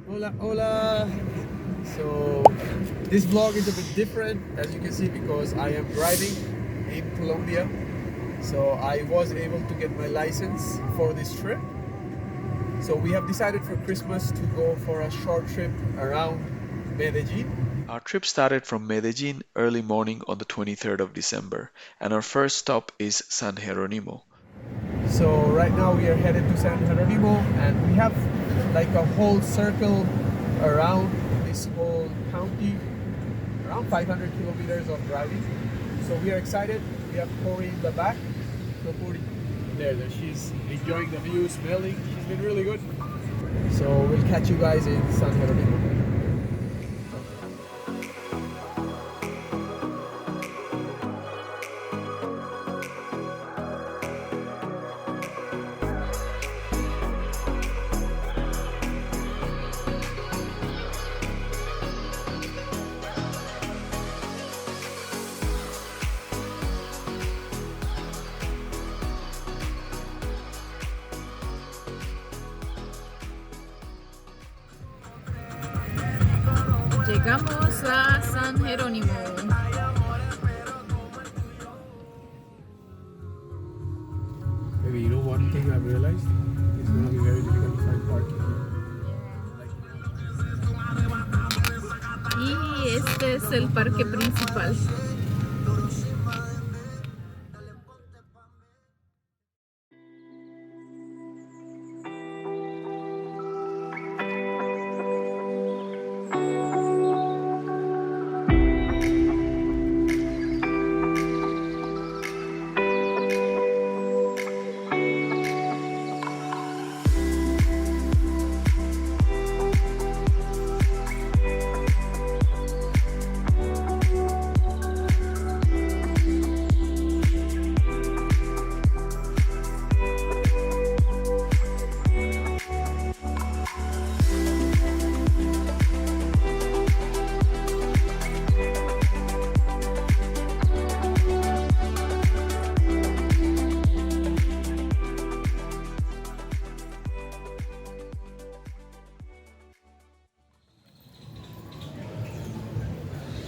Hola, hola. So this vlog is a bit different, as you can see, because I am driving in Colombia. So I was able to get my license for this trip. So we have decided for Christmas to go for a short trip around Medellin. Our trip started from Medellin early morning on the 23rd of December, and our first stop is San Jeronimo. So right now we are headed to San Jeronimo, and we have like a whole circle around this whole county, around 500 kilometers of driving. So we are excited. We have Pori in the back. So Pori, there, she's enjoying the view, smelling. She's been really good. So we'll catch you guys in San Jeronimo. Llegamos a San Jerónimo. Maybe you know one thing I've realized? It's going to be very difficult to find parking. Y este es el parque principal.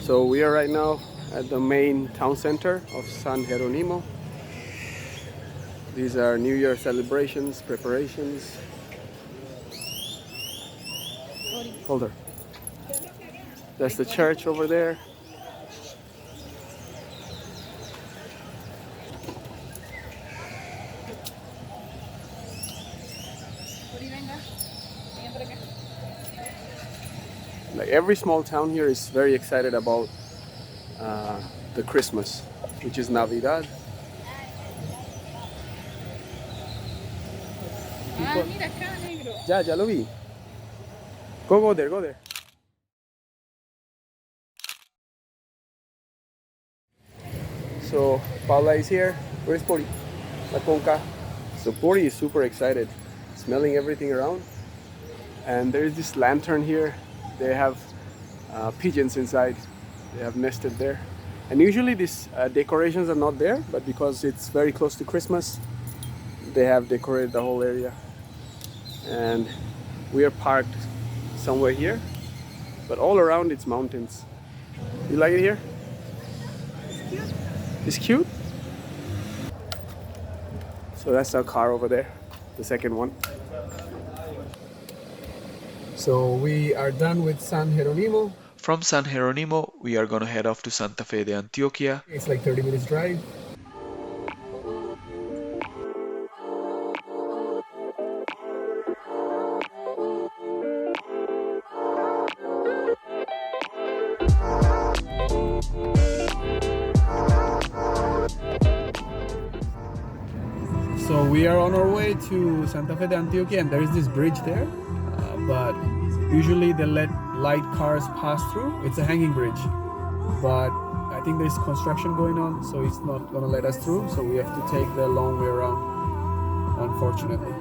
So we are right now at the main town center of San Jeronimo. These are New Year celebrations, preparations. Hold her. That's the church over there. Like every small town here is very excited about the Christmas, which is Navidad. Mira acá, negro. Ya lo vi. Go there, go there. So Paula is here. Where's Pori? La Conca. So Pori is super excited, smelling everything around. And there is this lantern here. They have pigeons inside. They have nested there. And usually these decorations are not there, but because it's very close to Christmas, they have decorated the whole area. And we are parked somewhere here, but all around it's mountains. You like it here? It's cute. It's cute? So that's our car over there, the second one. So we are done with San Jeronimo. From San Jeronimo, we are gonna head off to Santa Fe de Antioquia. It's like 30 minutes drive. So we are on our way to Santa Fe de Antioquia, and there is this bridge there, but usually they let light cars pass through. It's a hanging bridge, but I think there's construction going on, so it's not gonna let us through, so we have to take the long way around, unfortunately.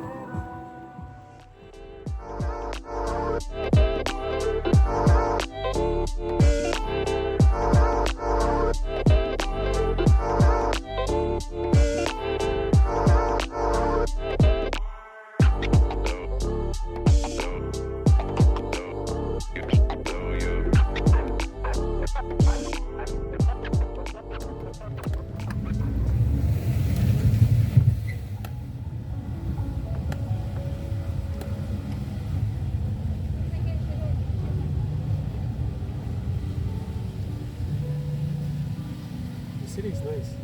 is nice.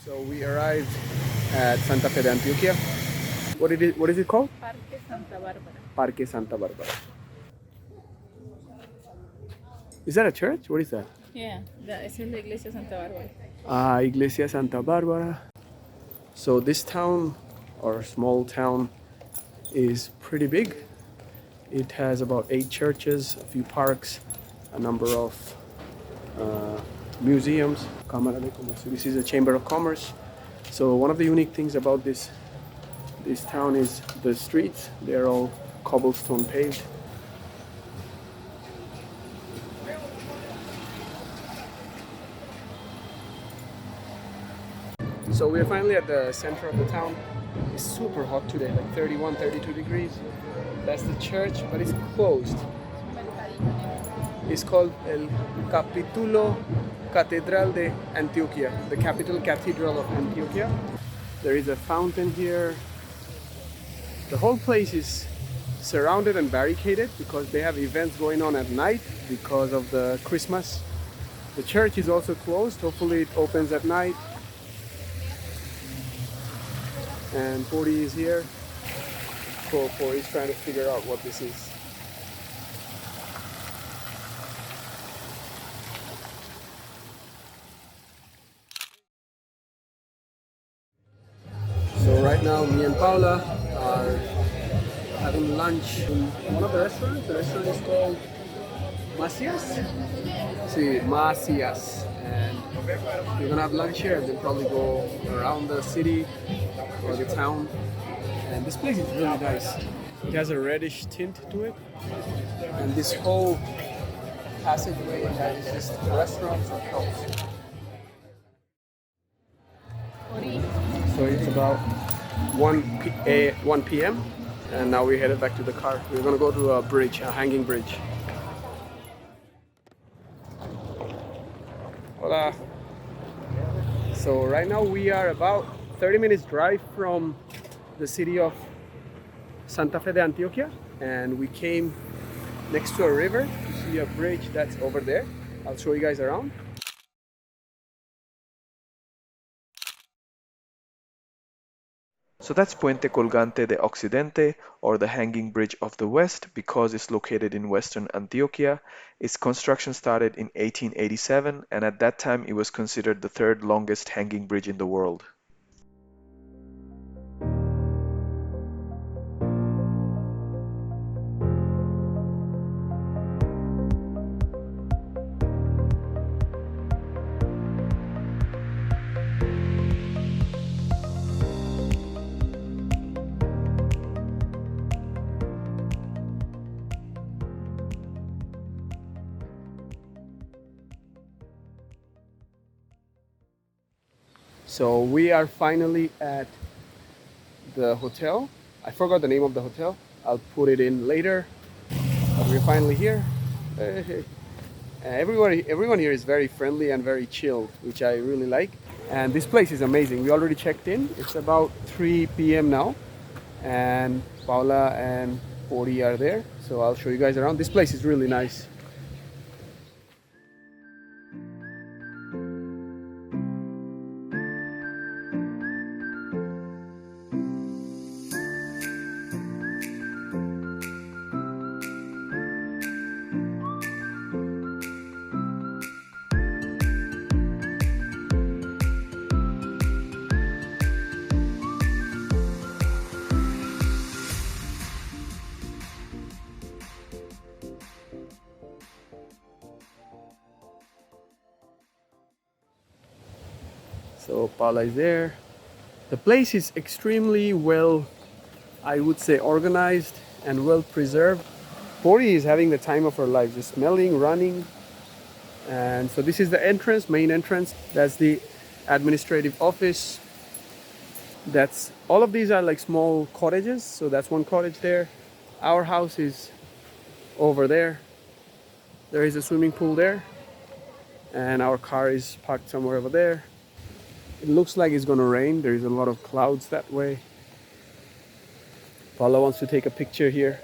So we arrived at Santa Fe de Antioquia. What is it called? Parque Santa Bárbara. Parque Santa Barbara. Is that a church? What is that? Yeah, esa es la iglesia Santa Bárbara. Ah, Iglesia Santa Barbara. So this town, or small town, is pretty big. It has about 8 churches, a few parks, a number of museums. This is a chamber of commerce. So one of the unique things about this town is the streets. They're all cobblestone paved. So we're finally at the center of the town. It's super hot today, like 31, 32 degrees. That's the church, but it's closed. It's called El Capitulo Catedral de Antioquia, the capital cathedral of Antioquia. There is a fountain here. The whole place is surrounded and barricaded because they have events going on at night because of the Christmas. The church is also closed. Hopefully it opens at night. And Pori is here. Pori is trying to figure out what this is. So right now, me and Paula are having lunch in one of the restaurants. The restaurant is called Macias. Sí, Macias. And we're gonna have lunch here and then probably go around the city or the town. And this place is really nice. It has a reddish tint to it. And this whole passageway has just restaurants and shops. So it's about 1 p.m. and now we're headed back to the car. We're gonna go to a bridge, a hanging bridge. Hola. So right now we are about 30 minutes drive from the city of Santa Fe de Antioquia, and we came next to a river to see a bridge that's over there. I'll show you guys around. So that's Puente Colgante de Occidente, or the Hanging Bridge of the West, because it's located in Western Antioquia. Its construction started in 1887, and at that time it was considered the third longest hanging bridge in the world. So we are finally at the hotel. I forgot the name of the hotel. I'll put it in later. But we're finally here. Everyone here is very friendly and very chilled, which I really like. And this place is amazing. We already checked in. It's about 3 p.m. now. And Paula and Pori are there. So I'll show you guys around. This place is really nice. So Paula is there. The place is extremely well, I would say, organized and well preserved. Pori is having the time of her life, just smelling, running. And so this is the entrance, main entrance. That's the administrative office. That's all of these are like small cottages. So that's one cottage there. Our house is over there. There is a swimming pool there. And our car is parked somewhere over there. It looks like it's gonna rain. There is a lot of clouds that way. Paula wants to take a picture here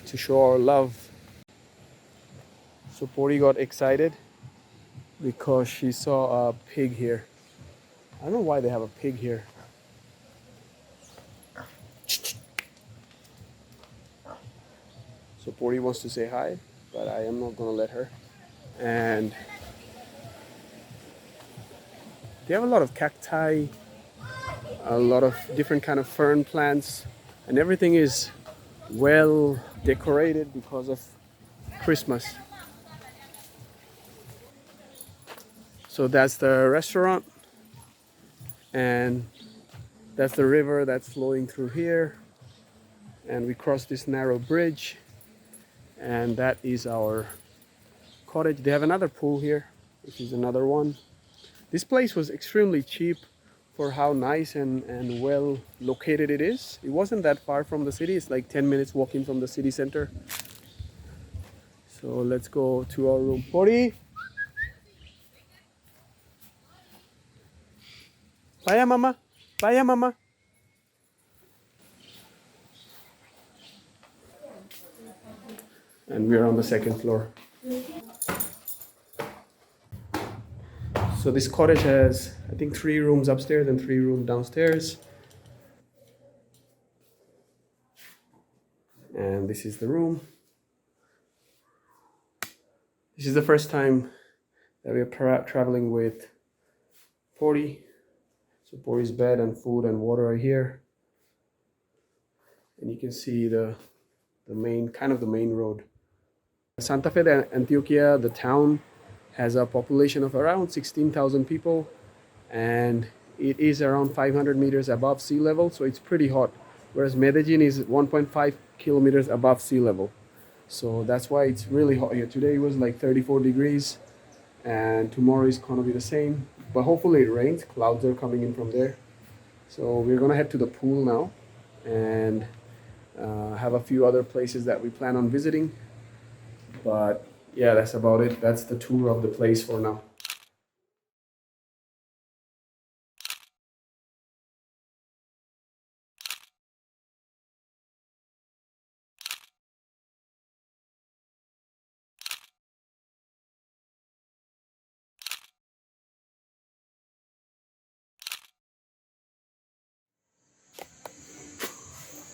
to show our love. So Pori got excited because she saw a pig here. I don't know why they have a pig here. So Pori wants to say hi, but I am not gonna let her. And they have a lot of cacti, a lot of different kind of fern plants, and everything is well decorated because of Christmas. So that's the restaurant, and that's the river that's flowing through here, and we cross this narrow bridge, and that is our cottage. They have another pool here, which is another one. This place was extremely cheap for how nice and well located it is. It wasn't that far from the city. It's like 10 minutes walking from the city center. So let's go to our room. Pori! Vaya mama! Vaya mama! And we're on the second floor. So this cottage has, I think, 3 rooms upstairs and 3 rooms downstairs. And this is the room. This is the first time that we are traveling with Pori. So Pori's bed and food and water are here. And you can see the main road. Santa Fe de Antioquia, the town, has a population of around 16,000 people, and it is around 500 meters above sea level, so it's pretty hot. Whereas Medellin is 1.5 kilometers above sea level. So that's why it's really hot here. Today was like 34 degrees, and tomorrow is gonna be the same. But hopefully it rains. Clouds are coming in from there. So we're gonna head to the pool now, and have a few other places that we plan on visiting. But yeah, that's about it. That's the tour of the place for now.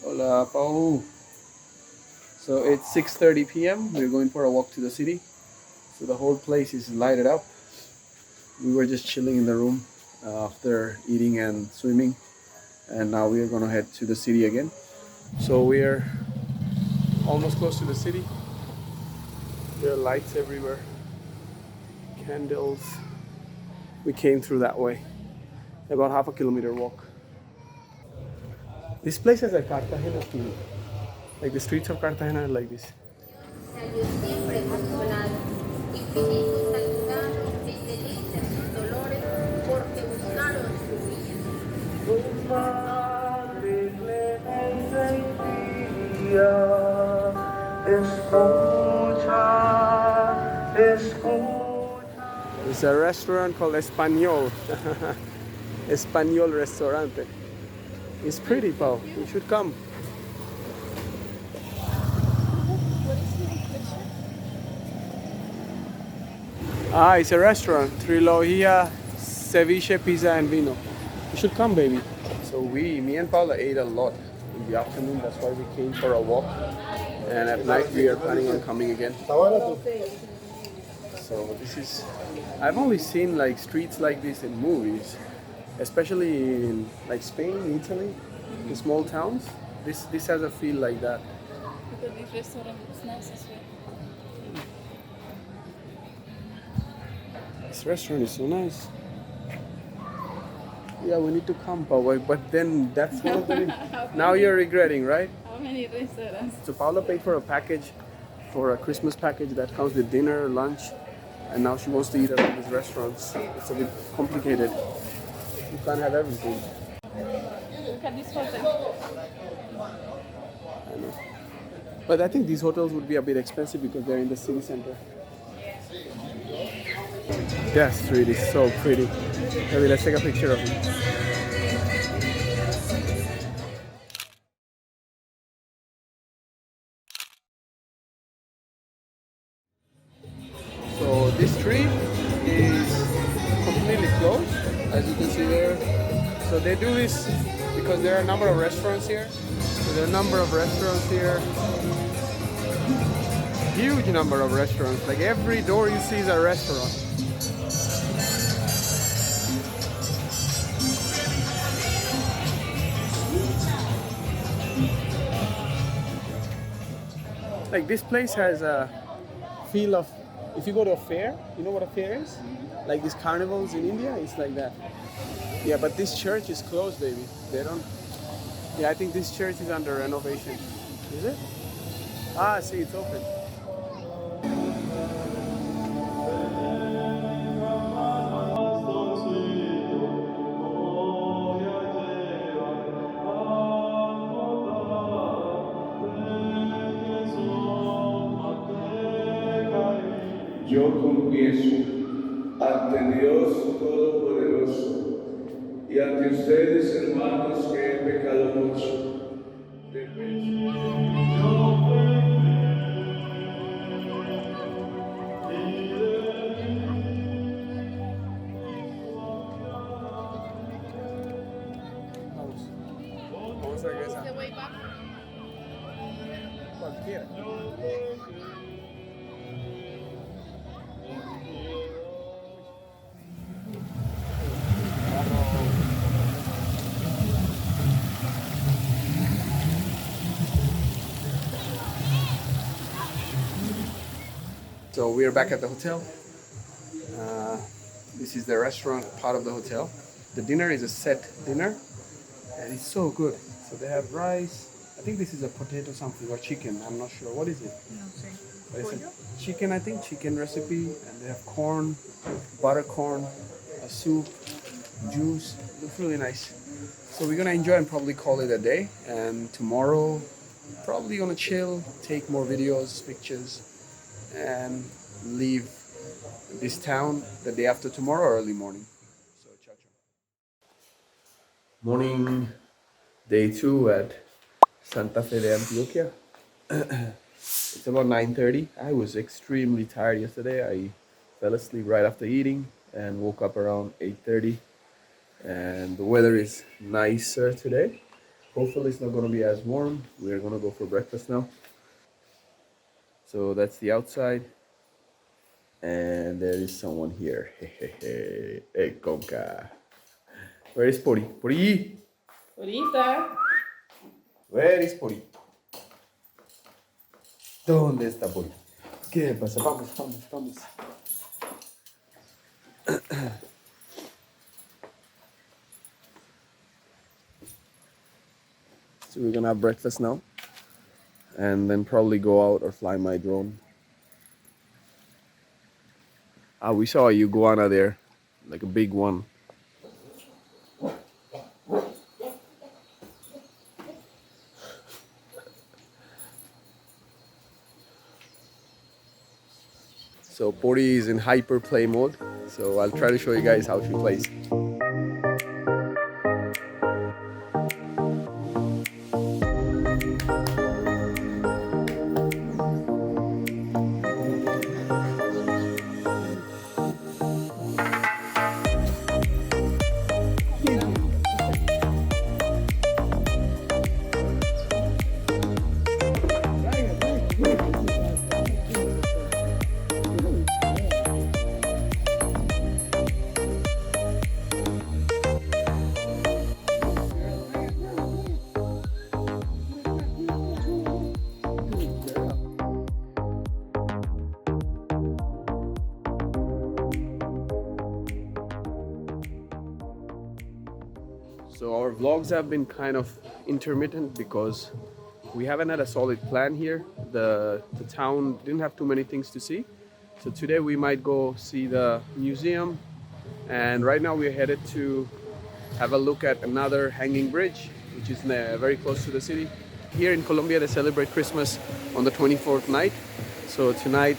Hola, Pau. So it's 6:30 p.m. We're going for a walk to the city. So the whole place is lighted up. We were just chilling in the room after eating and swimming, and now we are gonna head to the city again. So we are almost close to the city. There are lights everywhere, candles. We came through that way, about half a kilometer walk. This place has a Cartagena feel. Like the streets of Cartagena are like this. It's a restaurant called Espanol. Español Restaurante. It's pretty, Pau. You should come. What is the reflection? Ah, it's a restaurant. Trilogia, ceviche, pizza, and vino. You should come, baby. So me and Paula ate a lot in the afternoon. That's why we came for a walk. And at night we are planning on coming again. So this is, I've only seen like streets like this in movies, especially in like Spain, Italy, in small towns. This has a feel like that. Because this restaurant is nice as well. This restaurant is so nice. Yeah, we need to come, Paula, but then that's one of the. Now you're regretting, right? How many restaurants? So Paula paid for a package, for a Christmas package that comes with dinner, lunch, and now she wants to eat at all these restaurants. It's a bit complicated. You can't have everything. Look at this hotel. I know. But I think these hotels would be a bit expensive because they're in the city center. That street is so pretty. Maybe let's take a picture of it. So this street is completely closed, as you can see there. So they do this because there are a number of restaurants here. So there are a number of restaurants here. Huge number of restaurants. Like every door you see is a restaurant. Like this place has a feel of, if you go to a fair, you know what a fair is? Like these carnivals in India, it's like that. Yeah, but this church is closed, baby. They don't. Yeah, I think this church is under renovation. Is it? Ah, see, it's open. Yo confieso ante Dios Todopoderoso y ante ustedes, hermanos, que he pecado mucho. Vamos. Vamos a regresar. The way back. Cualquiera. So we are back at the hotel. This is the restaurant part of the hotel. The dinner is a set dinner and it's so good. So they have rice. I think this is a potato something or chicken. I'm not sure. What is it? No sé. What is it? Chicken, I think. Chicken recipe. And they have corn, butter corn, a soup, juice. Looks really nice. So we're gonna enjoy and probably call it a day. And tomorrow, probably gonna chill, take more videos, pictures, and leave this town the day after tomorrow, early morning. So, ciao, ciao. Morning, day 2 at Santa Fe de Antioquia. It's about 9:30. I was extremely tired yesterday. I fell asleep right after eating and woke up around 8:30. And the weather is nicer today. Hopefully it's not going to be as warm. We're going to go for breakfast now. So that's the outside. And there is someone here. Hey, Conca. Where is Pori? Pori! Ahorita. Where is Pori? ¿Dónde está Pori? ¿Qué pasa? Vamos, vamos, vamos. So we're gonna have breakfast now. And then probably go out or fly my drone. Ah, we saw a iguana there. Like a big one. So Pori is in hyper play mode. So I'll try to show you guys how she plays. So our vlogs have been kind of intermittent because we haven't had a solid plan here. The town didn't have too many things to see. So today we might go see the museum, and right now we're headed to have a look at another hanging bridge, which is very close to the city. Here in Colombia, they celebrate Christmas on the 24th night. So tonight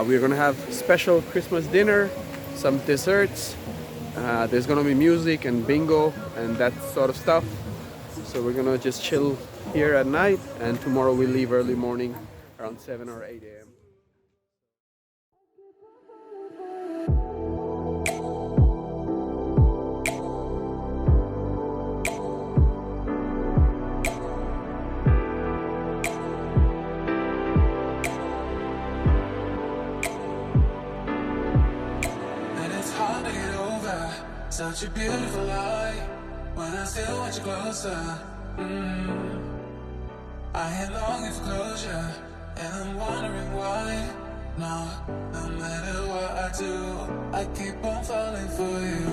we're gonna have special Christmas dinner, some desserts. There's gonna be music and bingo and that sort of stuff. So we're gonna just chill here at night, and tomorrow we leave early morning around 7 or 8 a.m. Such a beautiful light when I still want you closer. I had longing for closure, and I'm wondering why. No matter what I do, I keep on falling for you.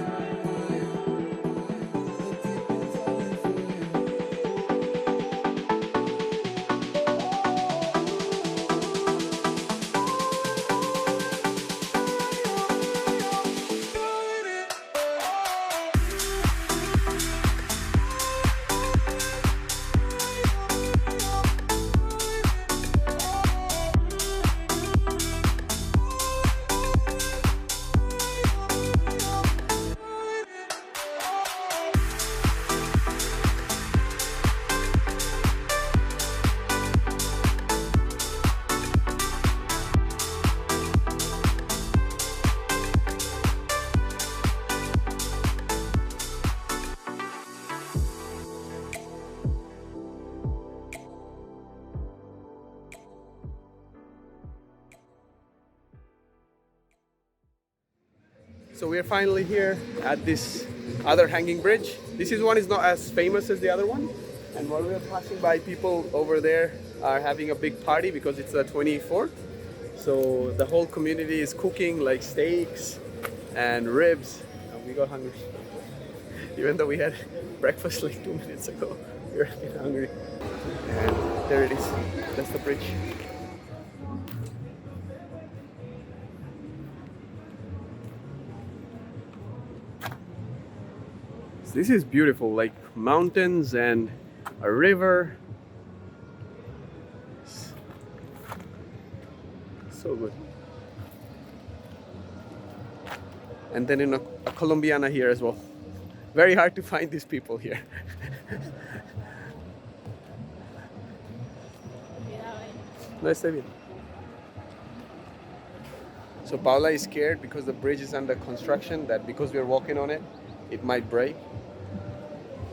So we are finally here at this other hanging bridge. This one is not as famous as the other one. And while we are passing by, people over there are having a big party because it's the 24th. So the whole community is cooking like steaks and ribs. And we got hungry. Even though we had breakfast like 2 minutes ago, we were a bit hungry. And there it is. That's the bridge. This is beautiful, like mountains and a river. So good. And then in a Colombiana here as well. Very hard to find these people here. No, está bien. So Paula is scared because the bridge is under construction, that because we're walking on it, it might break.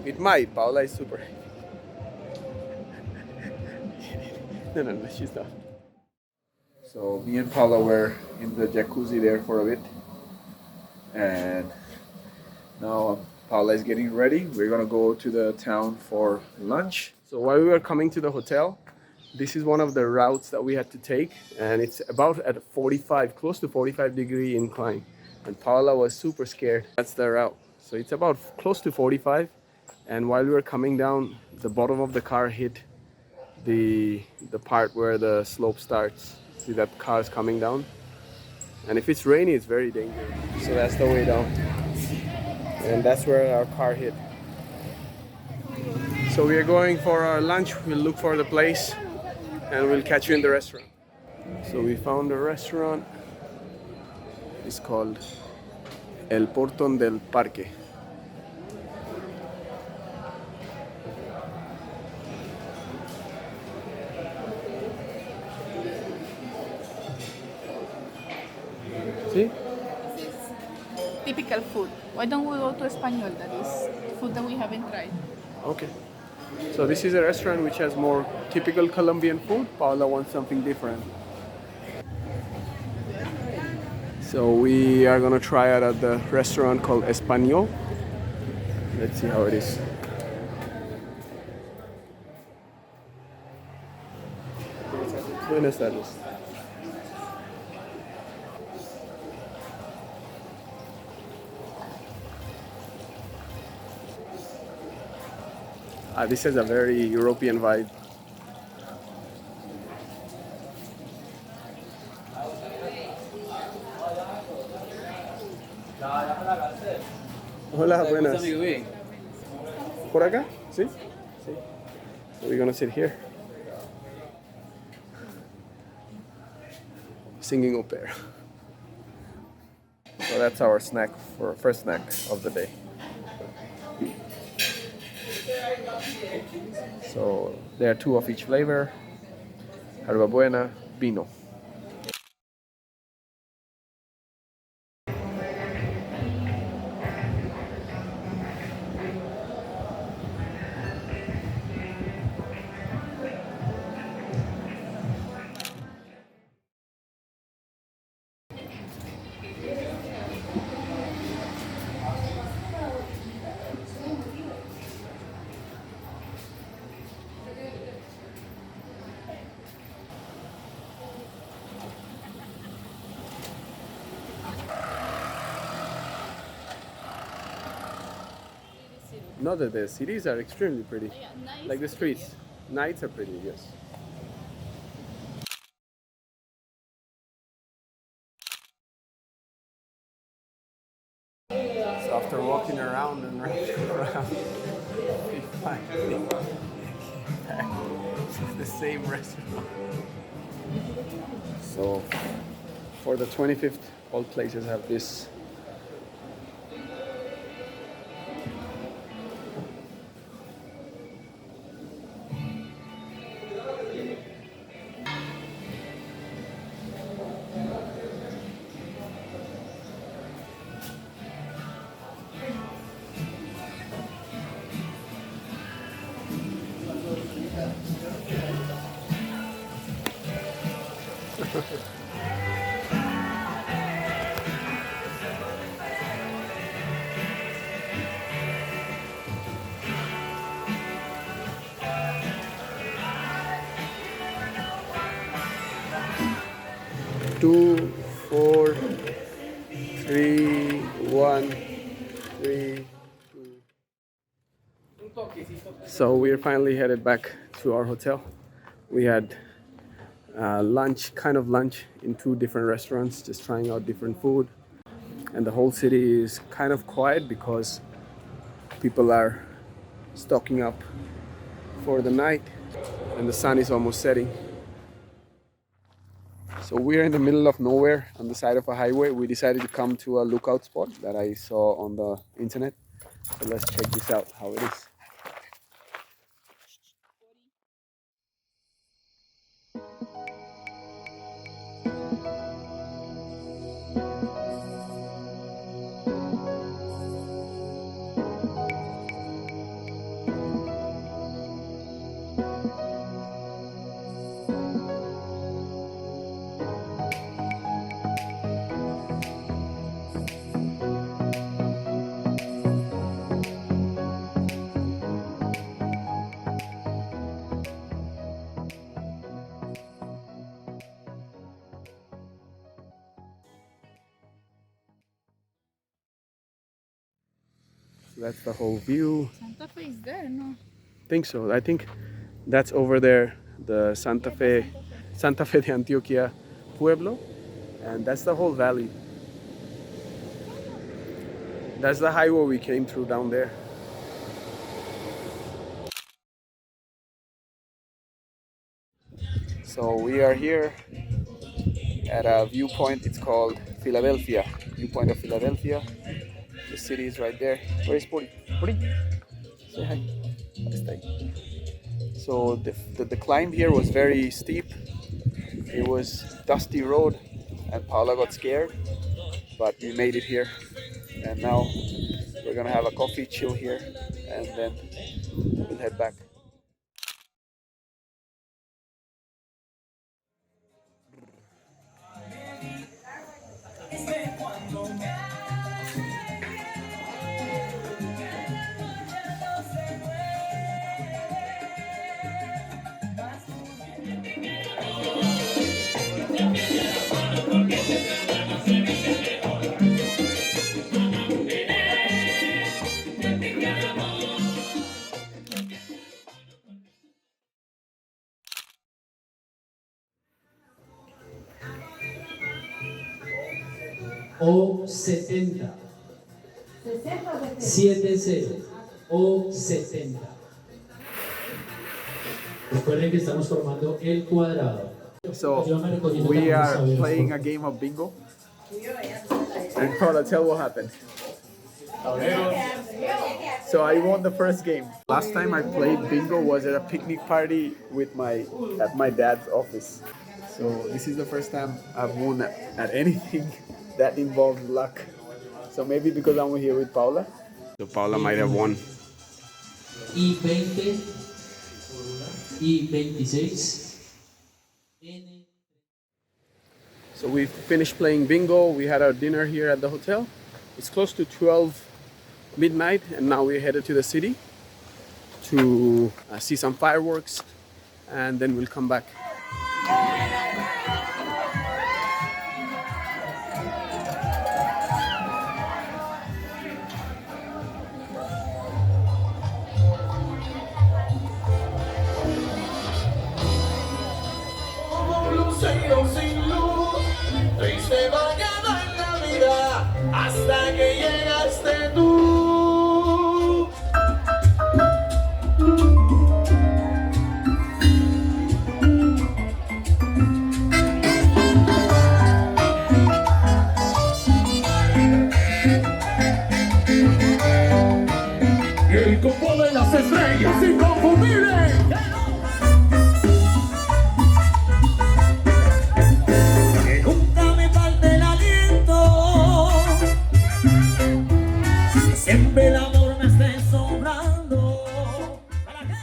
It might. Paula is super. No, she's not. So me and Paula were in the jacuzzi there for a bit, and now Paula is getting ready. We're gonna go to the town for lunch. So while we were coming to the hotel, this is one of the routes that we had to take, and it's about at 45, close to 45-degree incline. And Paula was super scared. That's the route. So it's about close to 45. And while we were coming down, the bottom of the car hit the part where the slope starts. See that car is coming down? And if it's rainy, it's very dangerous. So that's the way down. And that's where our car hit. So we are going for our lunch. We'll look for the place and we'll catch you in the restaurant. So we found a restaurant. It's called El Portón del Parque. See? This is typical food. Why don't we go to Español? That is food that we haven't tried. Okay. So this is a restaurant which has more typical Colombian food. Paula wants something different. So we are gonna try it at the restaurant called Español. Let's see how it is. Buenas tardes. This has a very European vibe. Hola, buenas. ¿Por acá? ¿Sí? Sí. So we're gonna sit here. Singing au pair. So that's our snack for first snack of the day. So there are two of each flavor. Buena, vino. No, the cities are extremely pretty. Yeah, nice. Like the streets. Nights are pretty, yes. So after walking around and around, we finally back to the same restaurant. So for the 25th, all places have this. Two, 4, 3, 1, 3, 2. So we're finally headed back to our hotel. We had lunch, kind of lunch in two different restaurants, just trying out different food. And the whole city is kind of quiet because people are stocking up for the night and the sun is almost setting. So we're in the middle of nowhere on the side of a highway. We decided to come to a lookout spot that I saw on the internet. So let's check this out, how it is. So that's the whole view. Santa Fe is there, no? Think so. I think that's over there, the Santa Fe de Antioquia Pueblo, and that's the whole valley. That's the highway we came through down there. So we are here at a viewpoint. It's called Philadelphia, viewpoint of Philadelphia. The city is right there. Where is Pori? Pori? Say hi. Stay. So the climb here was very steep. It was dusty road and Paula got scared, but we made it here. And now we're gonna have a coffee, chill here, and then we'll head back. o 70. 70 o 70. Recuerden que estamos formando el cuadrado. So we are playing a game of bingo. And Paula, tell what happened. So I won the first game. Last time I played bingo was at a picnic party with at my dad's office. So this is the first time I've won at anything that involves luck. So maybe because I'm here with Paula. So Paula might have won. Y 20 y 26. So we finished playing bingo. We had our dinner here at the hotel. It's close to 12 midnight, and now we're headed to the city to see some fireworks, and then we'll come back. Triste va a quedar la vida hasta que llegaste tú. El combo de las estrellas inconfundible. Siempre el amor me esté sobrando. ¿Para qué?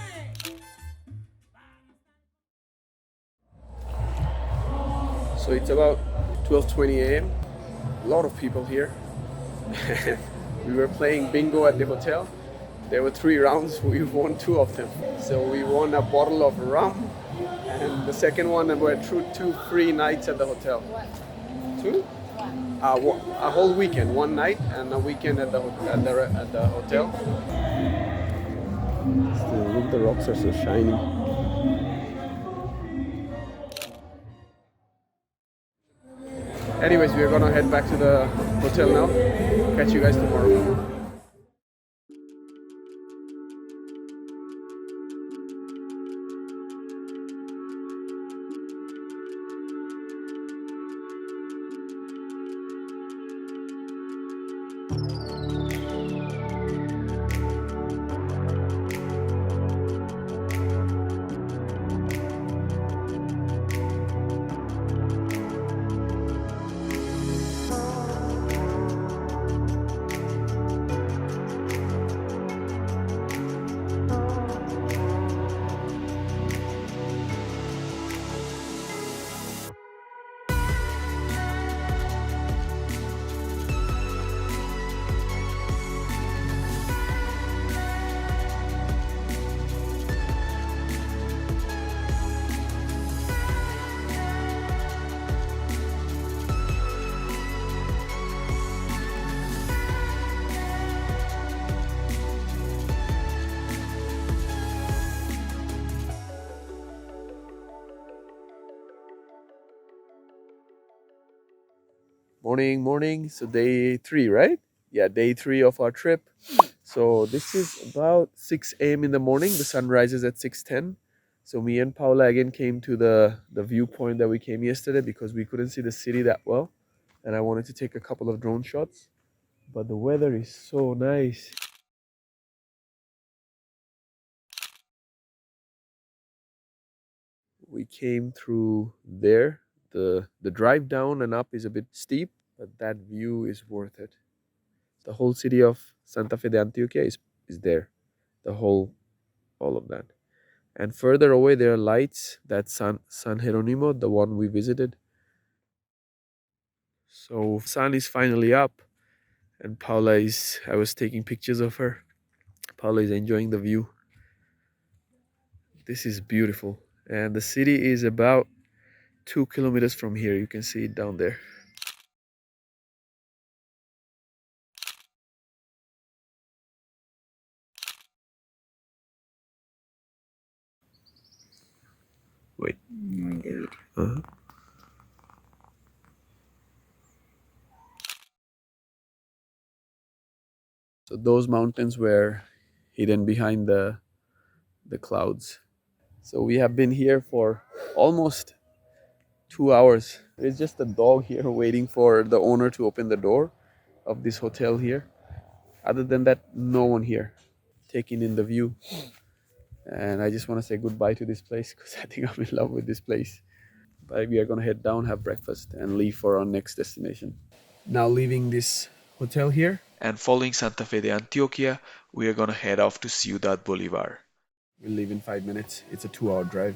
So it's about 12:20 a.m. A lot of people here. We were playing bingo at the hotel. There were 3 rounds. We won 2 of them. So we won a bottle of rum, and the second one were 2 free nights at the hotel. 2? A whole weekend, 1 night and a weekend at the hotel. Look, the rocks are so shiny. Anyways, we're gonna head back to the hotel now. Catch you guys tomorrow. Morning. So day 3, right? Yeah, day 3 of our trip. So this is about 6 a.m. in the morning. The sun rises at 6:10. So me and Paula again came to the viewpoint that we came yesterday because we couldn't see the city that well. And I wanted to take a couple of drone shots. But the weather is so nice. We came through there. The drive down and up is a bit steep, but that view is worth it. The whole city of Santa Fe de Antioquia is there. All of that. And further away there are lights. That's San Jeronimo, the one we visited. So sun is finally up, and I was taking pictures of her. Paula is enjoying the view. This is beautiful. And the city is about 2 kilometers from here. You can see it down there. Wait. Uh-huh. So those mountains were hidden behind the clouds. So we have been here for almost 2 hours. There's just a dog here waiting for the owner to open the door of this hotel here. Other than that, no one here taking in the view. And I just want to say goodbye to this place because I think I'm in love with this place. But we are going to head down, have breakfast, and leave for our next destination. Now leaving this hotel here. And following Santa Fe de Antioquia, we are gonna head off to Ciudad Bolivar. We'll leave in 5 minutes. It's a 2-hour drive.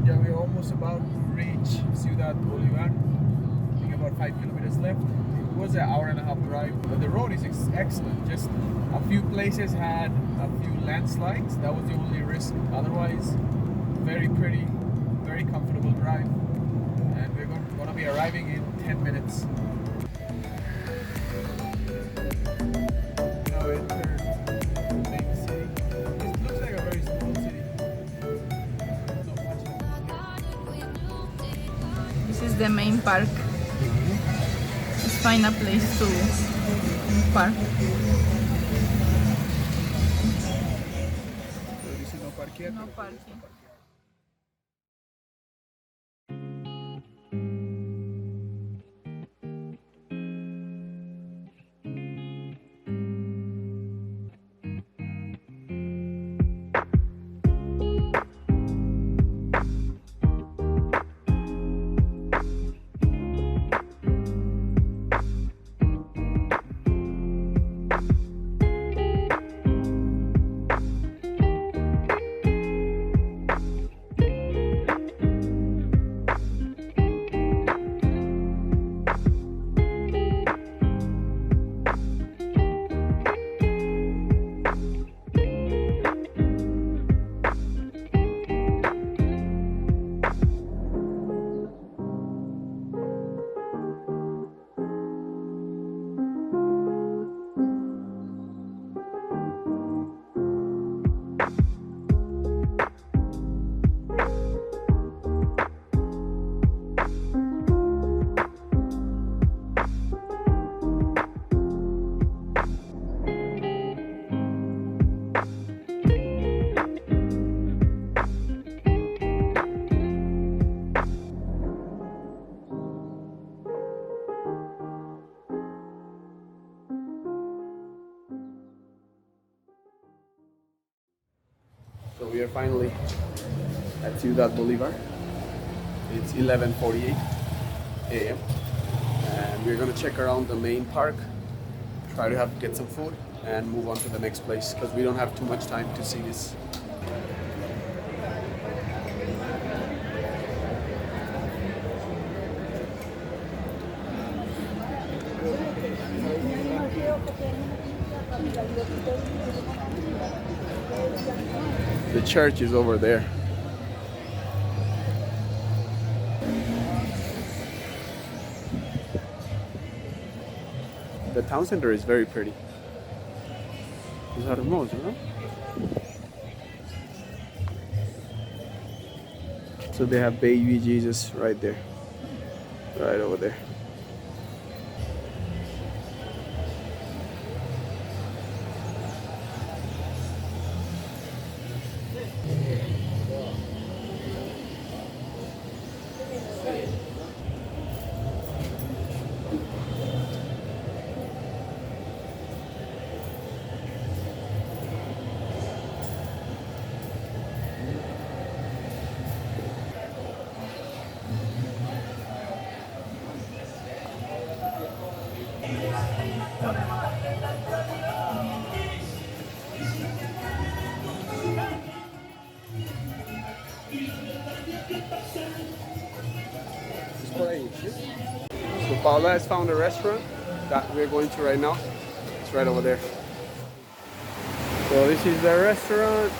Yeah, we're almost about to reach Ciudad Bolivar. I think about 5 kilometers left. It was an hour and a half drive, but the road is excellent. Just a few places had a few landslides. That was the only risk. Otherwise, very pretty, very comfortable drive. And we're going to be arriving in 10 minutes. Now enter the main city. It looks like a very small city. Not much. This is the main park. Just find a place to park. No parking. So we are finally at Ciudad Bolivar. It's 11:48 a.m. and we're gonna check around the main park, try to get some food, and move on to the next place because we don't have too much time to see this. The church is over there. The town center is very pretty. Es hermoso, ¿no? So they have baby Jesus right there. Right over there. So Paula has found a restaurant that we're going to right now. It's right over there. So this is the restaurant.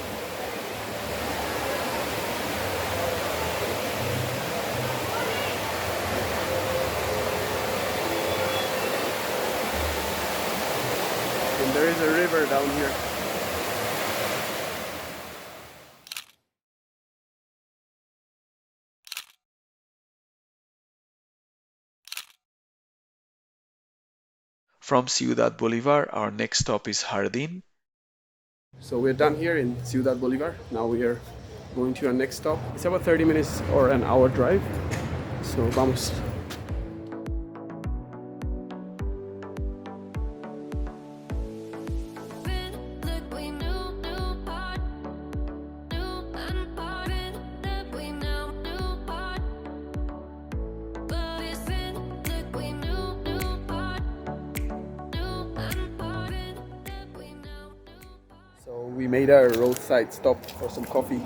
there is a river down here. From Ciudad Bolivar, our next stop is Jardin. So we're done here in Ciudad Bolivar. Now we are going to our next stop. It's about 30 minutes or an hour drive. So vamos. So we made a roadside stop for some coffee.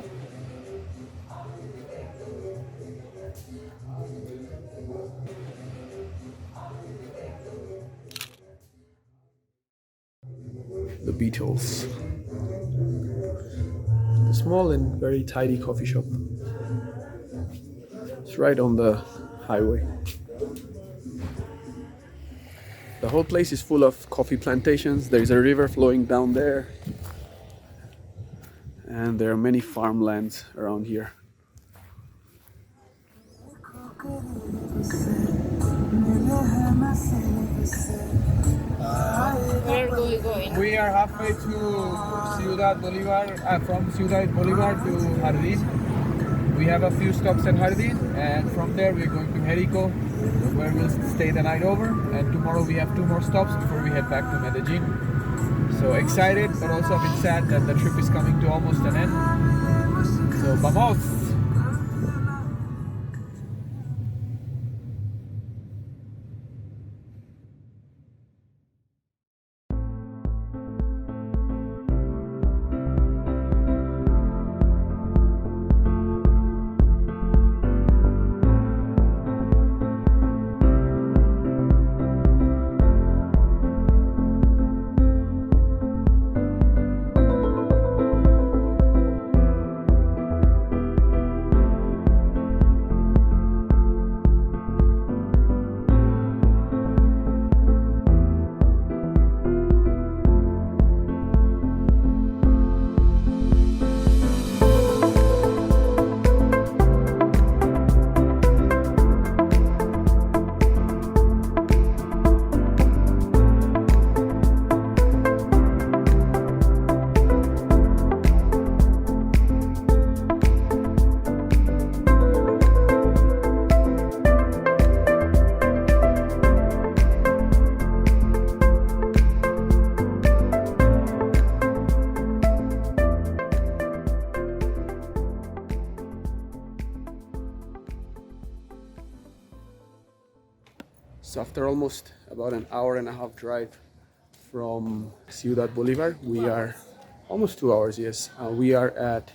The Beatles. The small and very tidy coffee shop. It's right on the highway. The whole place is full of coffee plantations. There's a river flowing down there. And there are many farmlands around here. Where are we going? We are halfway to Ciudad Bolivar, from Ciudad Bolivar to Jardin. We have a few stops in Jardin, and from there we're going to Jerico, where we'll stay the night over. And tomorrow we have 2 more stops before we head back to Medellin. So excited, but also a bit sad that the trip is coming to almost an end. So vamos! So after almost about an hour and a half drive from Ciudad Bolivar, we are almost 2 hours, yes. We are at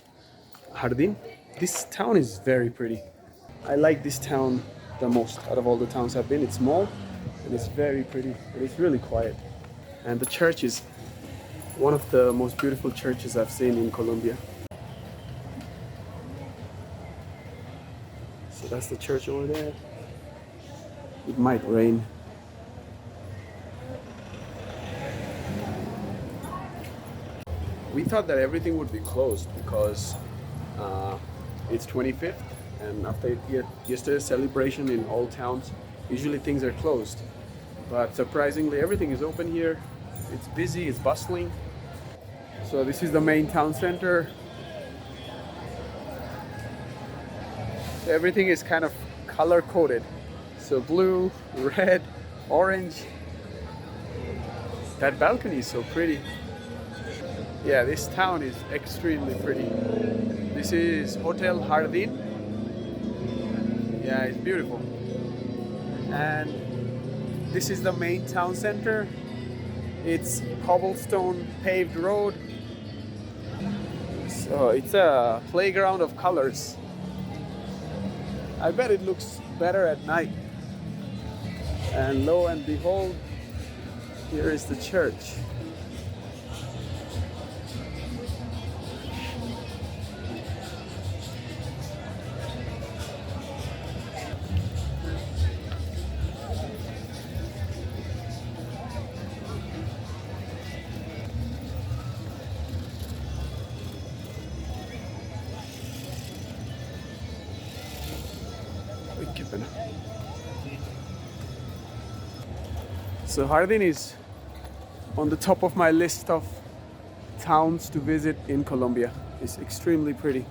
Jardin. This town is very pretty. I like this town the most out of all the towns I've been. It's small and it's very pretty, and it's really quiet. And the church is one of the most beautiful churches I've seen in Colombia. So that's the church over there. It might rain. We thought that everything would be closed because it's 25th, and after yesterday's celebration in all towns, usually things are closed. But surprisingly, everything is open here. It's busy, it's bustling. So this is the main town center. Everything is kind of color coded. So blue, red, orange. That balcony is so pretty. Yeah, this town is extremely pretty. This is Hotel Jardin. Yeah, it's beautiful. And this is the main town center. It's cobblestone-paved road. So it's a playground of colors. I bet it looks better at night. And lo and behold, here is the church. So Jardin is on the top of my list of towns to visit in Colombia. It's extremely pretty.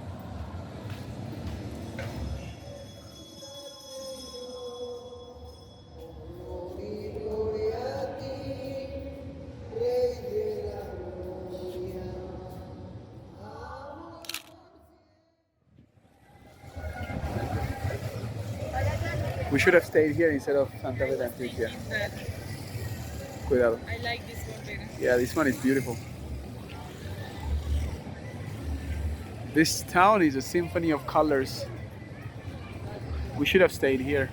We should have stayed here instead of Santa Fe de Antioquia. Cuidado. I like this one better. Yeah, this one is beautiful. This town is a symphony of colors. We should have stayed here.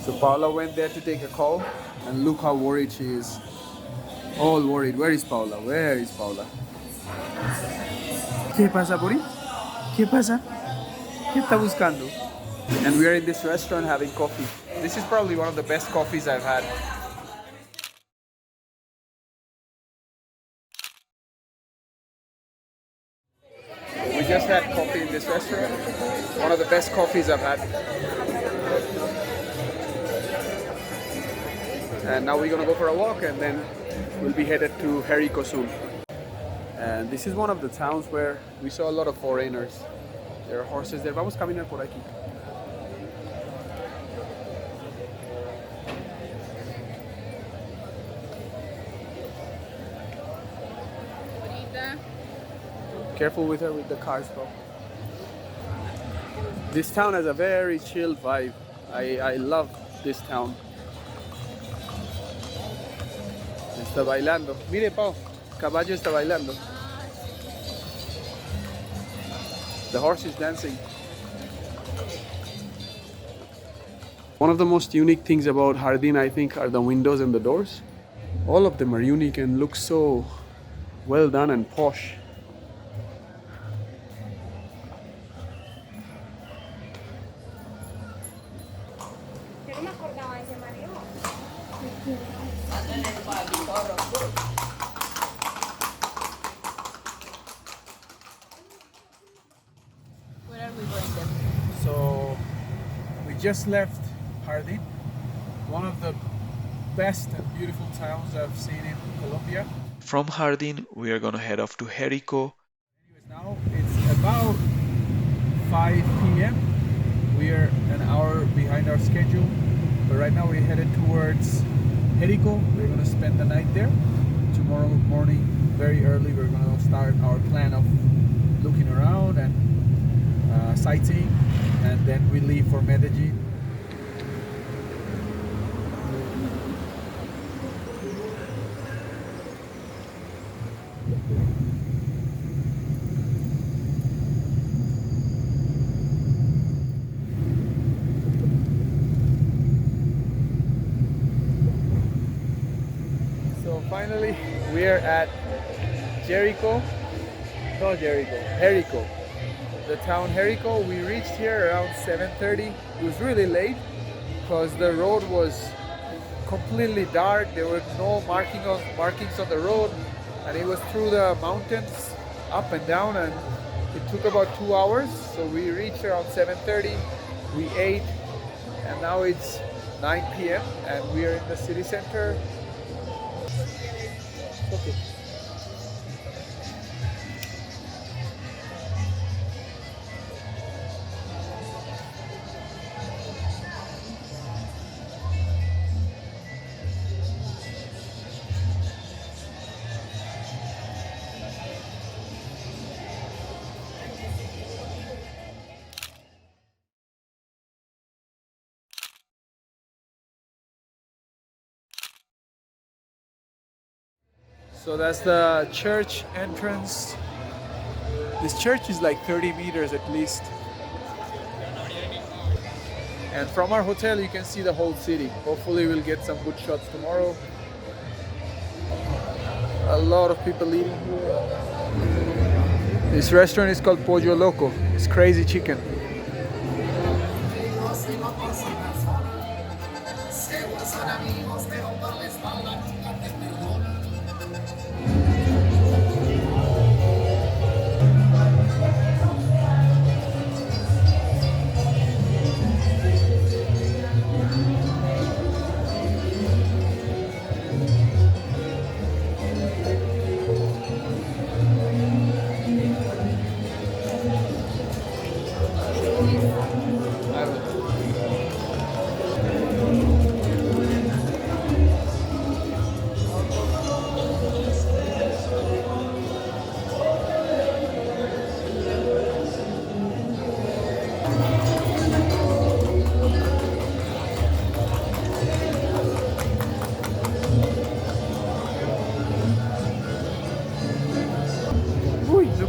So Paula went there to take a call, and look how worried she is. All worried. Where is Paula? Where is Paula? ¿Qué pasa, Pori? ¿Qué pasa? ¿Qué está buscando? And we are in this restaurant having coffee. This is probably one of the best coffees I've had. We just had coffee in this restaurant. One of the best coffees I've had. And now we're gonna go for a walk, and then we'll be headed to Jerico soon. And this is one of the towns where we saw a lot of foreigners. There are horses there. Vamos a caminar por aquí. Careful with her with the cars, bro. This town has a very chill vibe. I love this town. Está bailando. Mire, Pau, caballo está bailando. The horse is dancing. One of the most unique things about Jardin, I think, are the windows and the doors. All of them are unique and look so well done and posh. Where are we going then? So we just left Jardin, one of the best and beautiful towns I've seen in Colombia. From Jardin, we are gonna head off to Jerico. Anyways, now it's about 5 p.m. We are an hour behind our schedule, but right now we're headed towards Jerico. We're gonna spend the night there. Tomorrow morning, very early, we're gonna start our plan of looking around and sightseeing, and then we leave for Medellin. So finally, we are at Jerico. No, Jerico. The town Jerico. We reached here around 7:30. It was really late because the road was completely dark. There were no markings on the road, and it was through the mountains, up and down, and it took about 2 hours. So we reached around 7:30. We ate, and now it's 9 p.m. and we are in the city center. Okay. So that's the church entrance. This church is like 30 meters at least. And from our hotel you can see the whole city. Hopefully we'll get some good shots tomorrow. A lot of people eating here. This restaurant is called Pollo Loco. It's crazy chicken.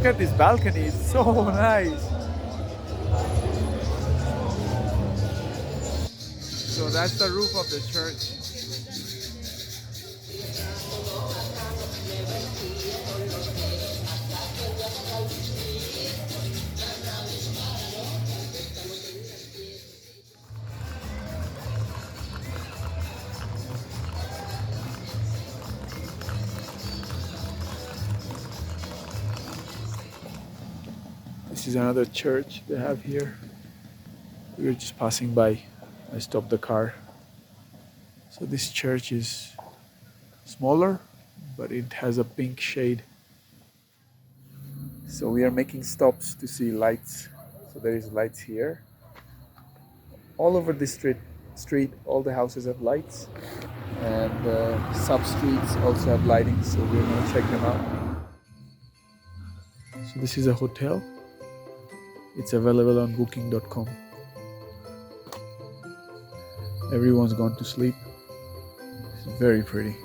at this balcony, it's so nice. So that's the roof of the church. This is another church they have here. We were just passing by. I stopped the car. So this church is smaller, but it has a pink shade. So we are making stops to see lights. So there is lights here. All over the street, all the houses have lights. And sub streets also have lighting, so we're gonna check them out. So this is a hotel. It's available on booking.com. Everyone's gone to sleep. It's very pretty.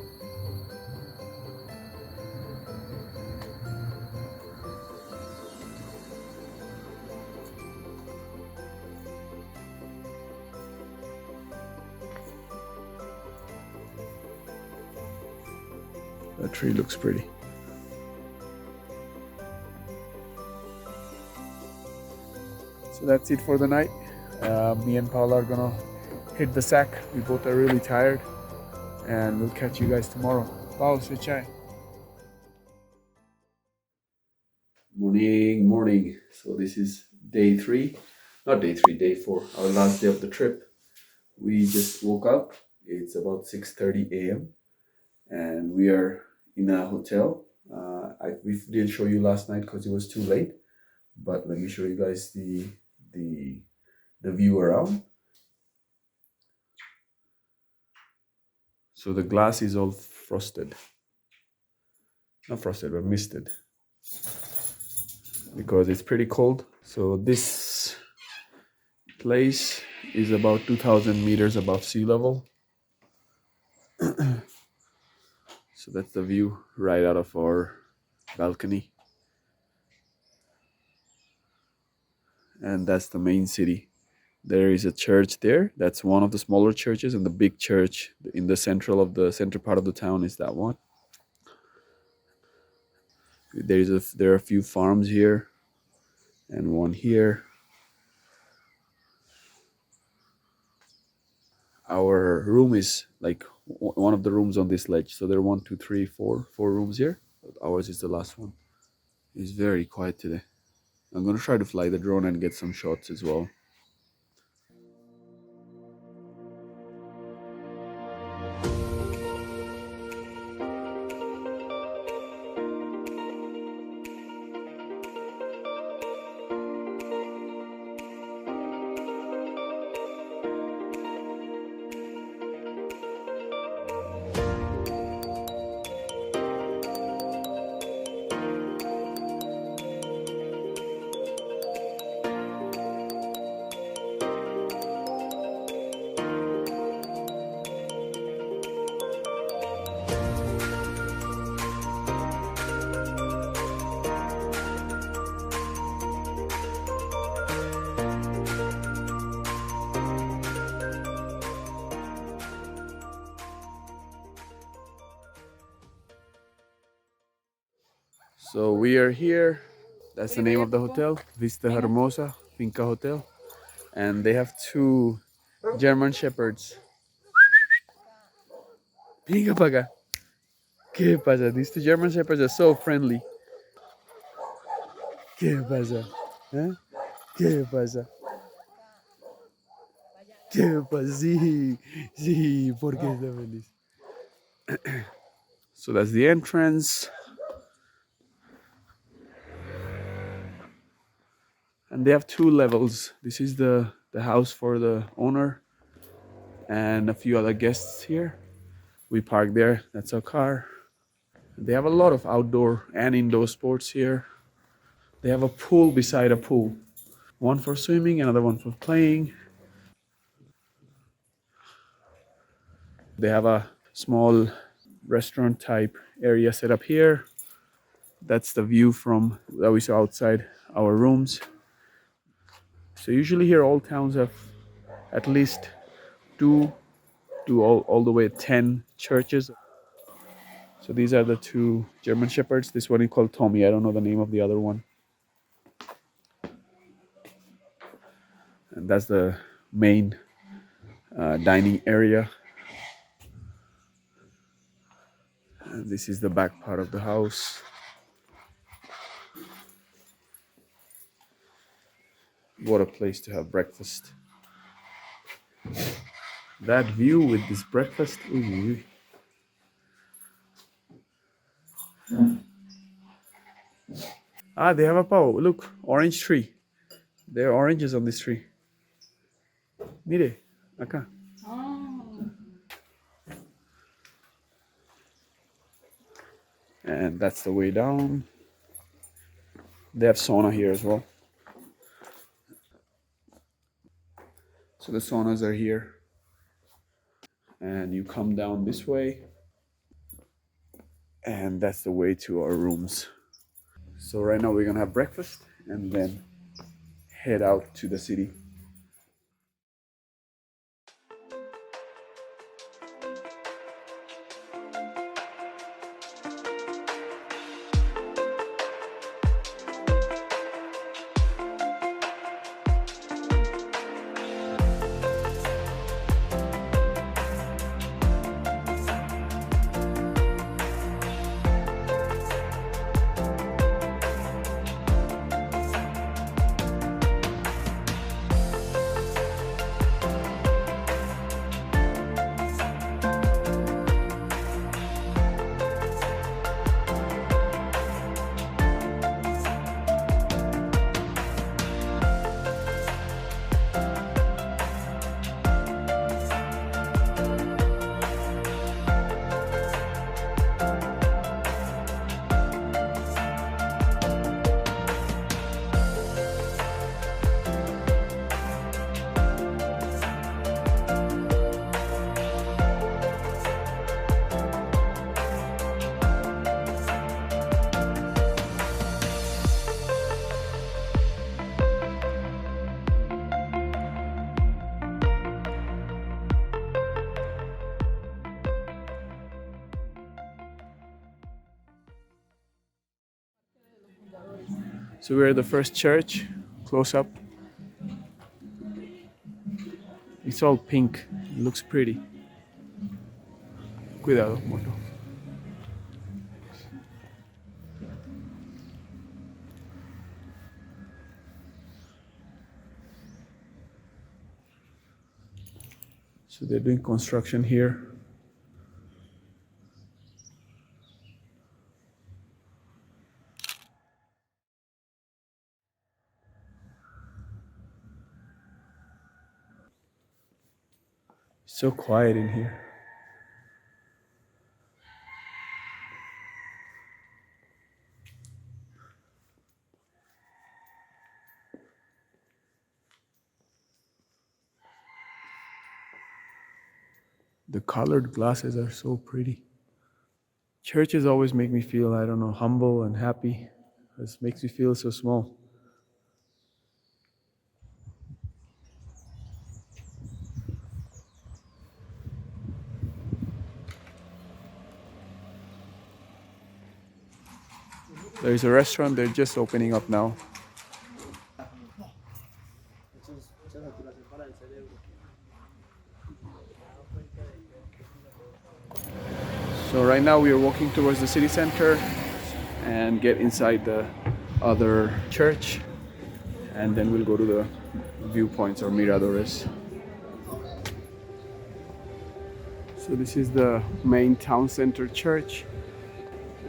That tree looks pretty. So that's it for the night. Me and Paula are gonna hit the sack. We both are really tired, and we'll catch you guys tomorrow. Paula, say chai. Morning. So this is day 3, not day 3, day 4, our last day of the trip. We just woke up. It's about 6:30 a.m. and we are in a hotel. We didn't show you last night because it was too late, but let me show you guys the view around. So the glass is all frosted, not frosted but misted, because it's pretty cold. So this place is about 2,000 meters above sea level. So that's the view right out of our balcony. And that's the main city. There is a church there. That's one of the smaller churches, and the big center part of the town is that one. There are a few farms here and one here. Our room is like one of the rooms on this ledge. So there are 1, 2, 3, 4 rooms here. But ours is the last one. It's very quiet today. I'm gonna try to fly the drone and get some shots as well. So we are here. That's the name of the hotel, Vista Hermosa Finca Hotel. And they have 2 German Shepherds. Venga para acá. ¿Qué pasa? These 2 German Shepherds are so friendly. ¿Qué pasa? ¿Eh? ¿Qué pasa? ¿Qué pasa? Sí, porque está feliz. So that's the entrance. And they have 2 levels. This is the house for the owner and a few other guests here. We park there. That's our car. They have a lot of outdoor and indoor sports here. They have a pool beside a pool. One for swimming, another one for playing. They have a small restaurant type area set up here. That's the view from that we saw outside our rooms. So usually here all towns have at least two to all the way 10 churches. So these are the two German Shepherds. This one is called Tommy. I don't know the name of the other one. And that's the main dining area. And this is the back part of the house. What a place to have breakfast. That view with this breakfast. Ooh. Ah, they have a pao. Look, orange tree. There are oranges on this tree. Mire, acá. And that's the way down. They have sauna here as well. So the saunas are here. And you come down this way. And that's the way to our rooms. So right now we're gonna have breakfast and then head out to the city. So we're at the first church, close up. It's all pink. It looks pretty. Cuidado, moto. So they're doing construction here. So quiet in here. The colored glasses are so pretty. Churches always make me feel, I don't know, humble and happy. It makes me feel so small. There's a restaurant, they're just opening up now. So right now we are walking towards the city center and get inside the other church, and then we'll go to the viewpoints or miradores. So this is the main town center church,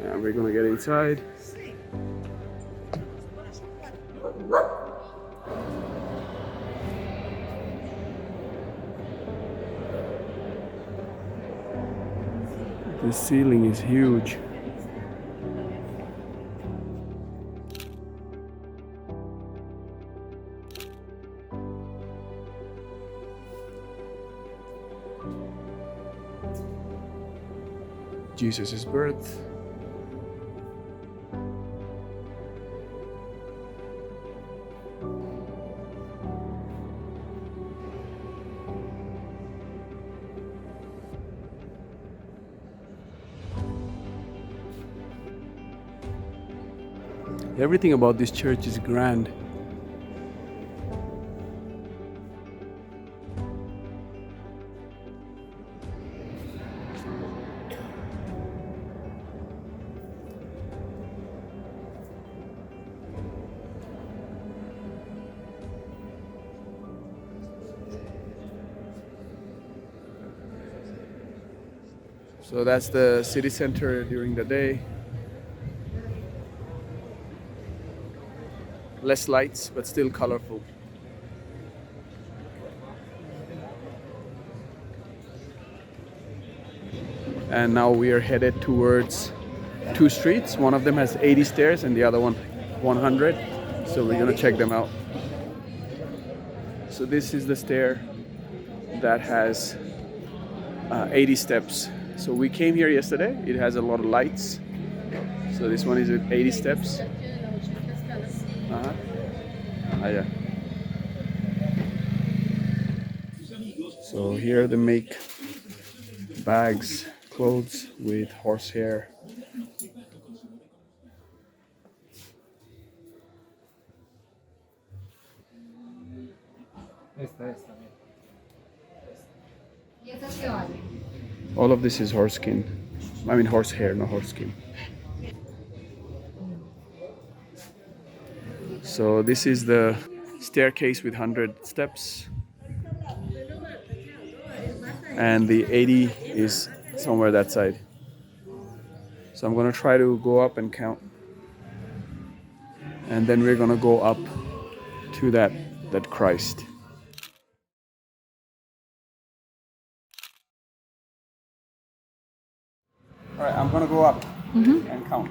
and we're gonna get inside. The ceiling is huge. Jesus' birth. Everything about this church is grand. So that's the city center during the day. Less lights, but still colorful. And now we are headed towards two streets. One of them has 80 stairs and the other one 100. So we're gonna check them out. So this is the stair that has 80 steps. So we came here yesterday. It has a lot of lights. So this one is at 80 steps. Yeah. So here they make bags, clothes with horsehair. All of this is horse skin. I mean horsehair, not horse skin. So this is the staircase with 100 steps. And the 80 is somewhere that side. So I'm gonna try to go up and count. And then we're gonna go up to that Christ. All right, I'm gonna go up and count.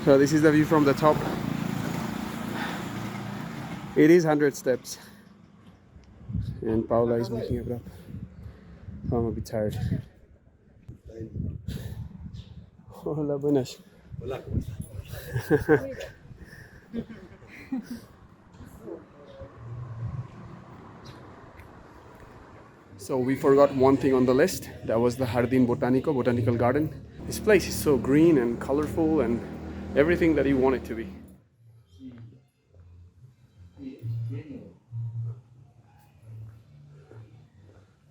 So this is the view from the top. It is 100 steps. And Paula is waking it up. I'm a bit tired. Hola, buenas. Hola, ¿cómo estás? So we forgot one thing on the list. That was the Jardin botanical garden. This place is so green and colorful and everything that you want it to be.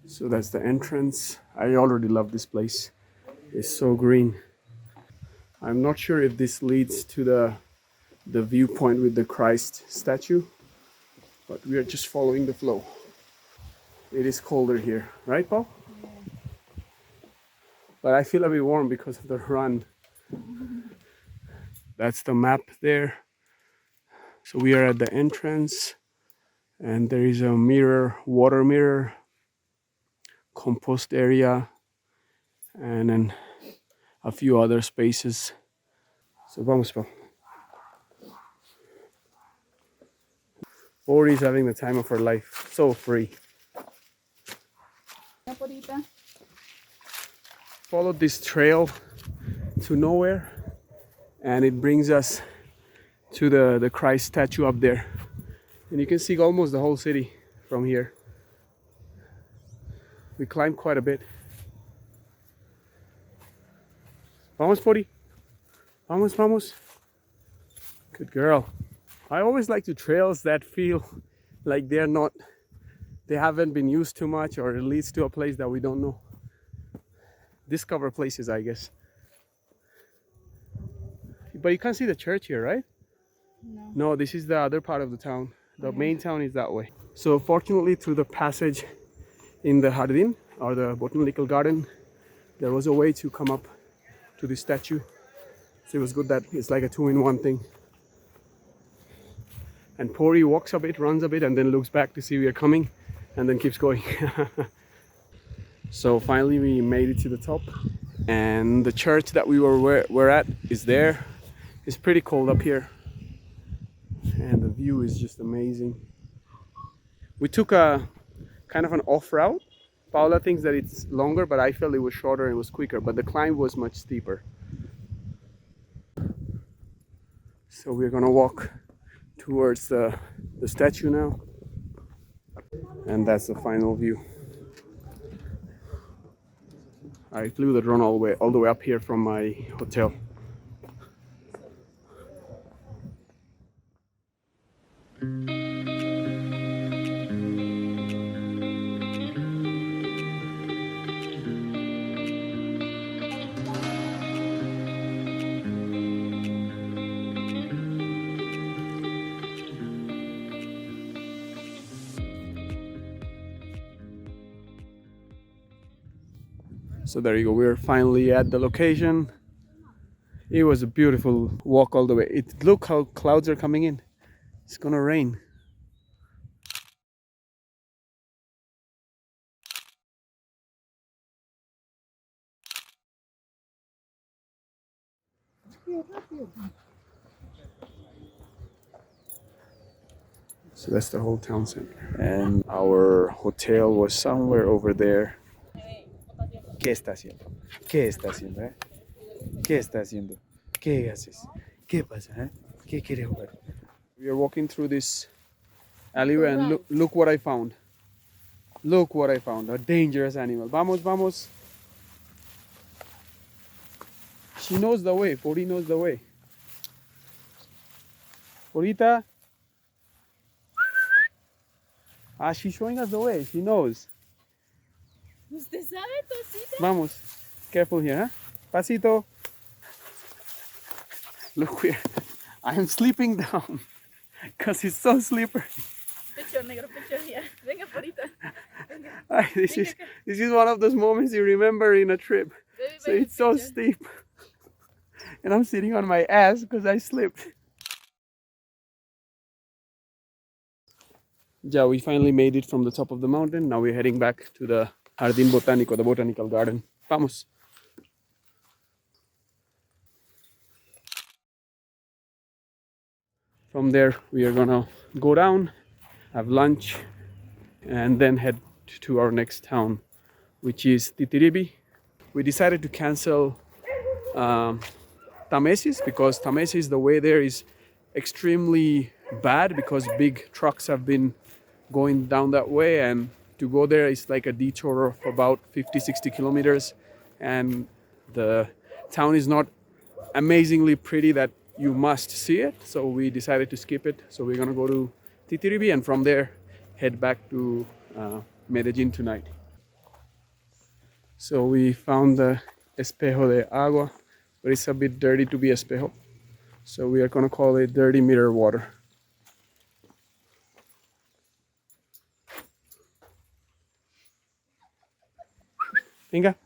So that's the entrance. I already love this place. It's so green. I'm not sure if this leads to the viewpoint with the Christ statue, but we are just following the flow. It is colder here, right, Paul? But I feel a bit warm because of the run. That's the map there. So we are at the entrance, and there is a mirror, water mirror, compost area, and then a few other spaces. So vamos, Paul. Pori is having the time of her life. So free. Follow this trail to nowhere, and it brings us to the Christ statue up there. And you can see almost the whole city from here. We climbed quite a bit. Vamos, Pori. Vamos, vamos. Good girl. I always like to trails that feel like they haven't been used too much, or it leads to a place that we don't know. Discover places, I guess. But you can't see the church here, right? No, this is the other part of the town. The main town is that way. So fortunately, through the passage in the Jardin, or the botanical garden, there was a way to come up to the statue. So it was good that it's like a two-in-one thing. And Pori walks a bit, runs a bit, and then looks back to see we are coming, and then keeps going. So finally we made it to the top, and the church that we were at is there. It's pretty cold up here, and the view is just amazing. We took a kind of an off route. Paula thinks that it's longer, but I felt it was shorter and it was quicker, but the climb was much steeper. So we're gonna walk towards the statue now. And that's the final view. I flew the drone all the way up here from my hotel. So there you go, we're finally at the location. It was a beautiful walk all the way. Look how clouds are coming in. It's gonna rain. So that's the whole town center. And our hotel was somewhere over there. ¿Qué está haciendo? ¿Qué está haciendo? ¿Qué está haciendo? ¿Qué haces? ¿Qué pasa? ¿Qué quiere jugar? We are walking through this alleyway and look what I found. Look what I found. A dangerous animal. Vamos, vamos. She knows the way. Pori knows the way. Porita. Ah, she's showing us the way. She knows. ¿Usted sabe, Tosita? Vamos. Careful here, huh? Pasito. Look where I'm sleeping down because it's so slippery. Pecho negro, pecho here. Venga, Porita. Venga. Ay, this is one of those moments you remember in a trip. So it's so steep. And I'm sitting on my ass because I slipped. Yeah, we finally made it from the top of the mountain. Now we're heading back to the Jardin Botánico, the botanical garden. Vamos. From there, we are gonna go down, have lunch, and then head to our next town, which is Titiribi. We decided to cancel Tamesis because Tamesis, the way there is extremely bad because big trucks have been going down that way, and to go there is like a detour of about 50-60 kilometers, and the town is not amazingly pretty that you must see it, so we decided to skip it. So we're gonna go to Titiribi and from there head back to Medellin tonight. So we found the espejo de agua, but it's a bit dirty to be espejo, so we are gonna call it dirty mirror water. Venga.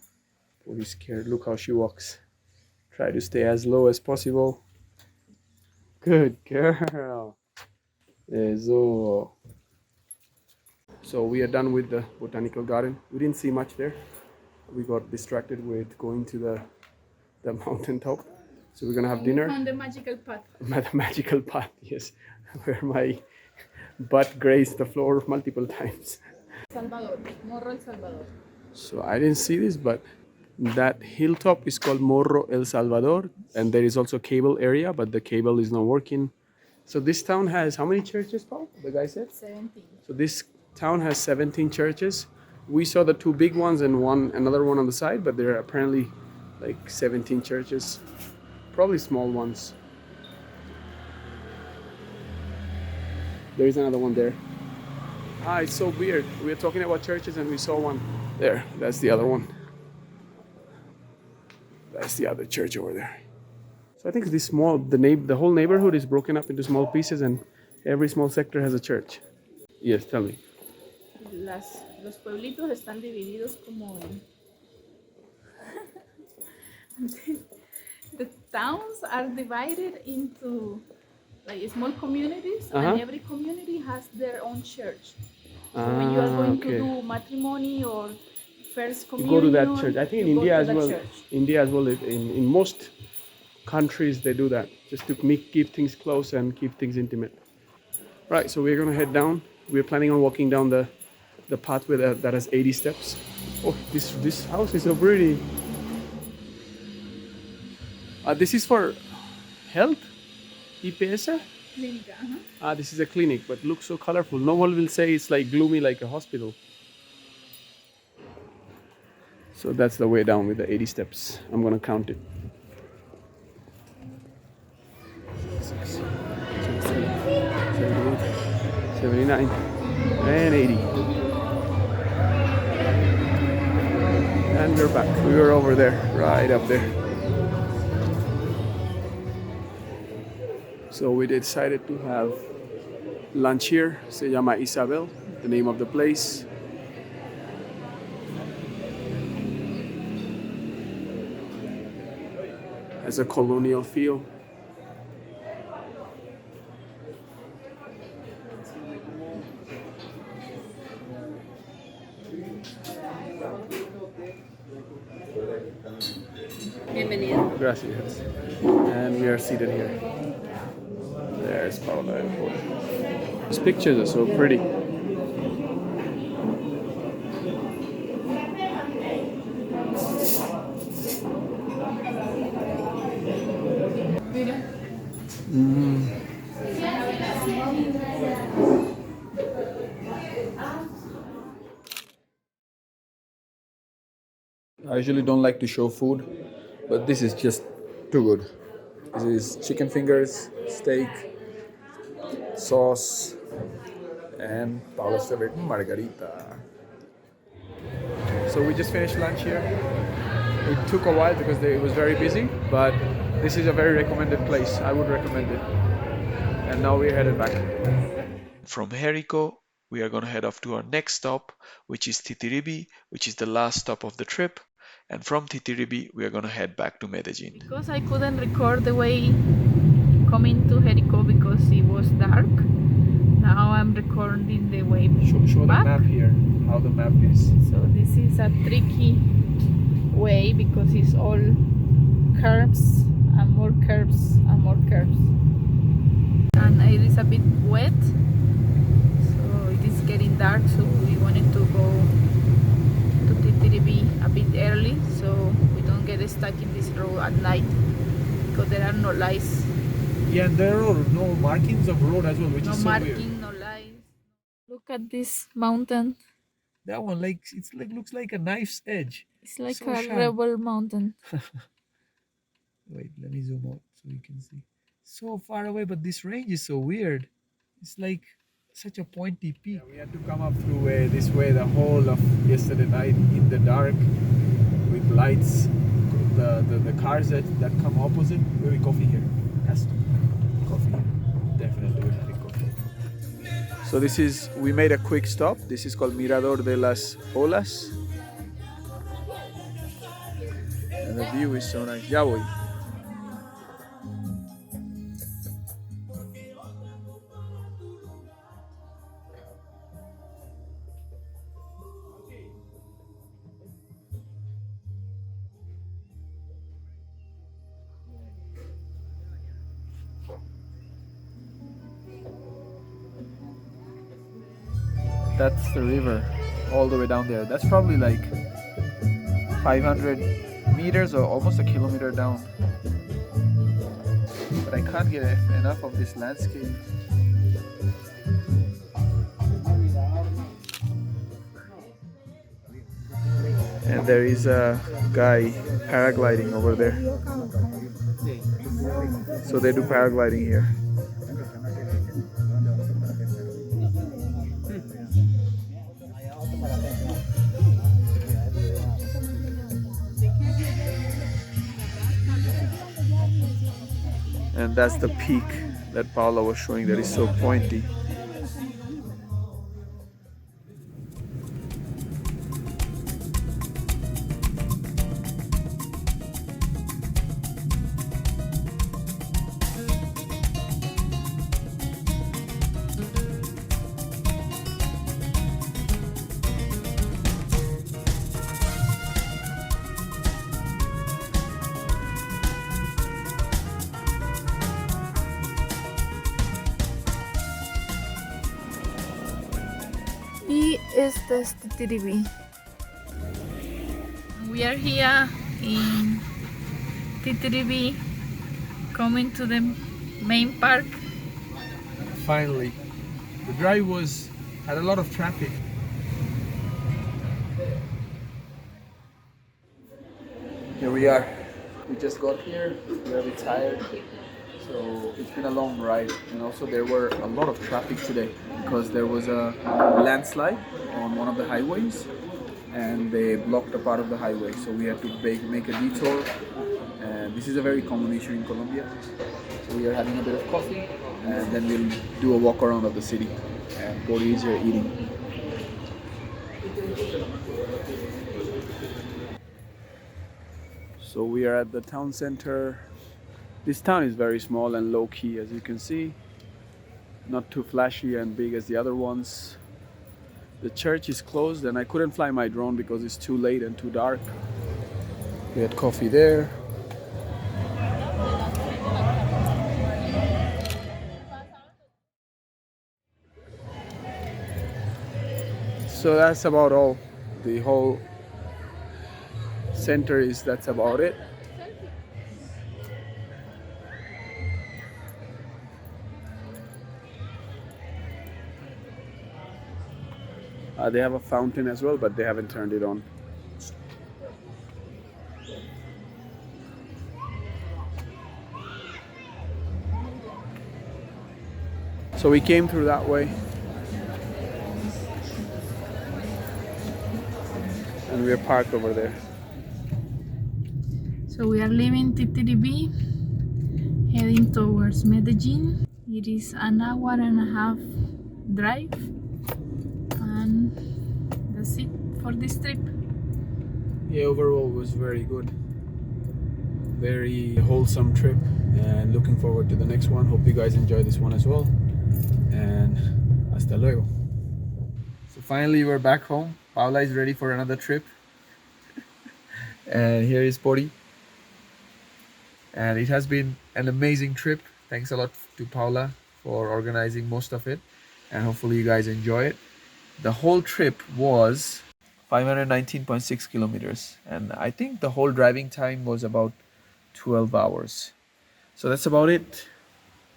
Pori's scared. Look how she walks. Try to stay as low as possible. Good girl. Eso. So we are done with the botanical garden. We didn't see much there. We got distracted with going to the mountain top. So we're gonna have dinner. On the magical path. The magical path, yes, where my butt grazed the floor multiple times. Salvador, Morro El Salvador. So I didn't see this, but that hilltop is called Morro El Salvador, and there is also a cable area, but the cable is not working. So this town has how many churches, Paul? The guy said? 17. So this town has 17 churches. We saw the two big ones and another one on the side, but there are apparently like 17 churches, probably small ones. There is another one there. Ah, it's so weird. We were talking about churches and we saw one there. That's the other one. That's the other church over there. So I think this the whole neighborhood is broken up into small pieces, and every small sector has a church. Yes, tell me. Los pueblitos están divididos como en... The towns are divided into like small communities, and every community has their own church. So when you are going to do matrimony or first communion, you go to that church. I think in India as well. India as well. In most countries they do that, just to keep things close and keep things intimate. Right. So we're gonna head down. We're planning on walking down the pathway that has 80 steps. Oh, this house is so pretty. This is for health. IPS? Clínica, ajá. Ah, this is a clinic, but looks so colorful. No one will say it's like gloomy like a hospital. So that's the way down with the 80 steps. I'm gonna count it. 78, 79, and 80. And we're back. We were over there, right up there. So we decided to have lunch here. Se llama Isabel, the name of the place. Has a colonial feel. Bienvenido. Gracias. And we are seated here. There's Paula Airport. These pictures are so pretty. I usually don't like to show food, but this is just too good. This is chicken fingers, steak, sauce, and Paula's favorite margarita. So we just finished lunch here. It took a while because it was very busy, but this is a very recommended place. I would recommend it. And now we're headed back. From Jerico, we are going to head off to our next stop, which is Titiribi, which is the last stop of the trip. And from Titiribi, we are going to head back to Medellin. Because I couldn't record the way coming to Jerico because it was dark. Now I'm recording the way Show the back. map here, how the map is. So this is a tricky way because it's all curves and more curves and more curves. And it is a bit wet, so it is getting dark, so we wanted to go to Titiribi a bit early so we don't get stuck in this road at night because there are no lights. Yeah, and there are no markings of road as well, which No is so marking, weird. no lights. Look at this mountain. That one, like, it's like looks like a knife's edge. It's like So a sharp. rebel mountain. Wait, let me zoom out so you can see. So far away, but this range is so weird. It's like such a pointy peak. Yeah, we had to come up through this way the whole of yesterday night in the dark with lights. The cars that come opposite. Maybe coffee here. Has to be coffee here. Definitely we're having coffee. So this is, we made a quick stop. This is called Mirador de Las Olas. And the view is so nice. Ya voy. That's the river all the way down there. That's probably like 500 meters or almost a kilometer down. But I can't get enough of this landscape. And there is a guy paragliding over there. So they do paragliding here. And that's the peak that Paula was showing that is so pointy. Y este es Titiribi. We are here in Titiribi, coming to the main park. Finally, the drive had a lot of traffic. Here we are. We just got here. We're a bit tired. So it's been a long ride, and also there were a lot of traffic today because there was a landslide on one of the highways and they blocked a part of the highway, so we had to make a detour. And this is a very common issue in Colombia. So we are having a bit of coffee and then we'll do a walk around of the city and go easier eating. So we are at the town center. This town is very small and low-key, as you can see. Not too flashy and big as the other ones. The church is closed and I couldn't fly my drone because it's too late and too dark. We had coffee there. So that's about all. The whole center that's about it. They have a fountain as well, but they haven't turned it on. So we came through that way. And we're parked over there. So we are leaving Titiribi, heading towards Medellin. It is an hour and a half drive, and that's it for this trip. Yeah, overall it was very good. Very wholesome trip, and looking forward to the next one. Hope you guys enjoy this one as well. And hasta luego. So finally we're back home. Paula is ready for another trip. And here is Pori. And it has been an amazing trip. Thanks a lot to Paula for organizing most of it. And hopefully you guys enjoy it. The whole trip was 519.6 kilometers. And I think the whole driving time was about 12 hours. So that's about it.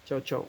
Ciao, ciao.